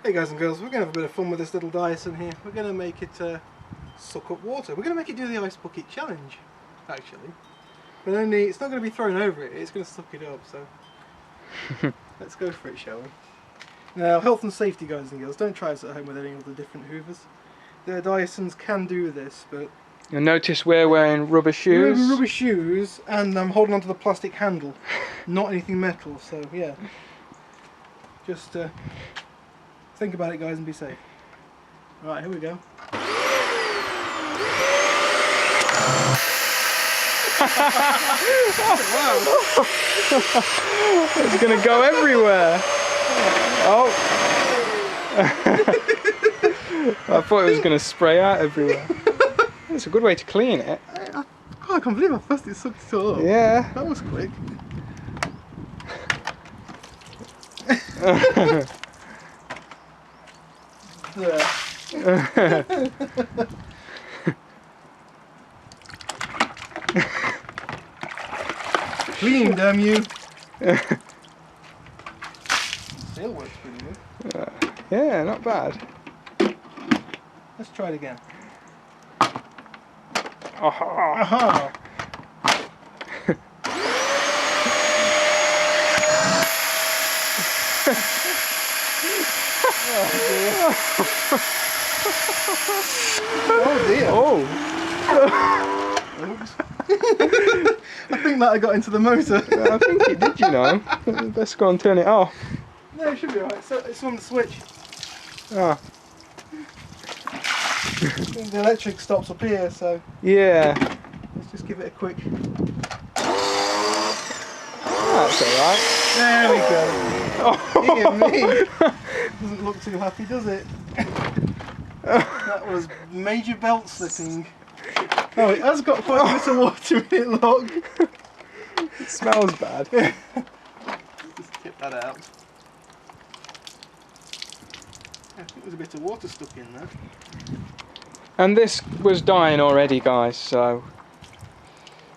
Hey guys and girls, we're going to have a bit of fun with this little Dyson here. We're going to make it suck up water. We're going to make it do the ice bucket challenge, actually. But only, it's not going to be thrown over it, it's going to suck it up, so let's go for it, shall we? Now, health and safety, guys and girls, don't try this at home with any of the different hoovers. The Dysons can do this, but... You'll notice we're wearing rubber shoes. We're wearing rubber shoes, and I'm holding onto the plastic handle, not anything metal, so yeah. Just think about it, guys, and be safe. Right, here we go. Wow. It's going to go everywhere. Oh. I thought it was going to spray out everywhere. It's a good way to clean it. I can't believe how fast it sucked it all up. Yeah. That was quick. Clean, damn you! Still works pretty good. Yeah, not bad. Let's try it again. Aha! Aha! Oh dear! Oh! Oops. I think that I got into the motor. I think it did, you know. Let's go and turn it off. No, it should be alright. So it's on the switch. Ah. The electric stops up here, so Yeah. let's just give it a quick. That's alright. There we go. Oh. Dear me. Doesn't look too happy, does it? That was major belt slipping. Oh, it has got quite a bit of water in it, look. It smells bad. Just tip that out. I think there's a bit of water stuck in there. And this was dying already, guys, so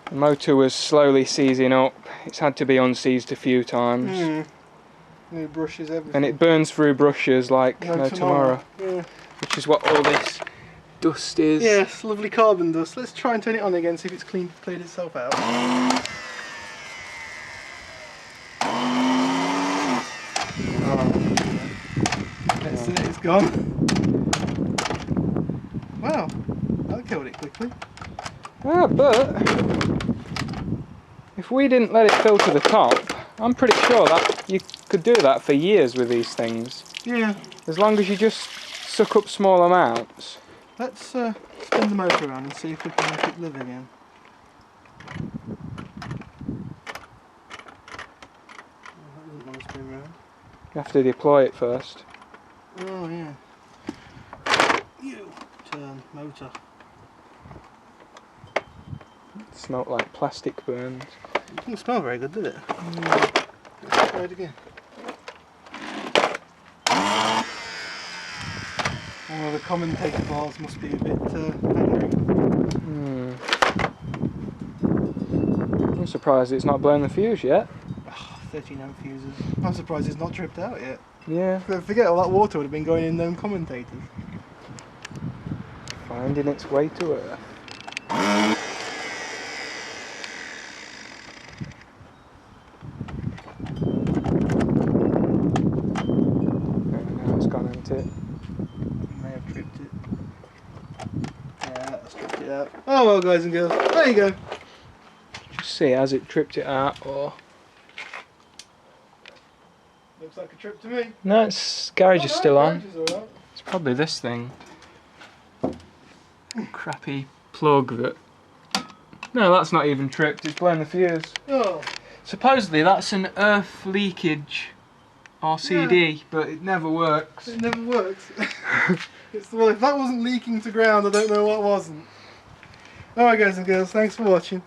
the motor was slowly seizing up. It's had to be unseized a few times. New brushes, everything. And it burns through brushes like no tomorrow. Yeah. Which is what all this dust is. Yes, lovely carbon dust. Let's try and turn it on again, see if it's cleared itself out. That's it, it's gone. Wow, that killed it quickly. Ah, but if we didn't let it fill to the top, I'm pretty sure that you could do that for years with these things. Yeah. As long as you just suck up small amounts. Let's spin the motor around and see if we can make it live again. Oh, that doesn't want to spin round. You have to deploy it first. Oh yeah. You turn motor. It smelt like plastic burns. It didn't smell very good, did it? Let's try it again. Oh, the commentator bars must be a bit angry. I'm surprised it's not blown the fuse yet. Oh, 13 amp fuses. I'm surprised it's not tripped out yet. Yeah. Forget all that water would have been going in them commentators. Finding its way to Earth. Now it's gone into it. May have tripped it. Yeah, that's tripped it out. Oh well, guys and girls, there you go. Just see, has it tripped it out or... Looks like a trip to me. No, it's garage is still on. Garage is all right. It's probably this thing. Crappy plug that... No, that's not even tripped, it's blown the fuse. Oh. Supposedly that's an earth leakage RCD, yeah. But it never works. It never works. Well, if that wasn't leaking to ground, I don't know what wasn't. Alright guys and girls, thanks for watching.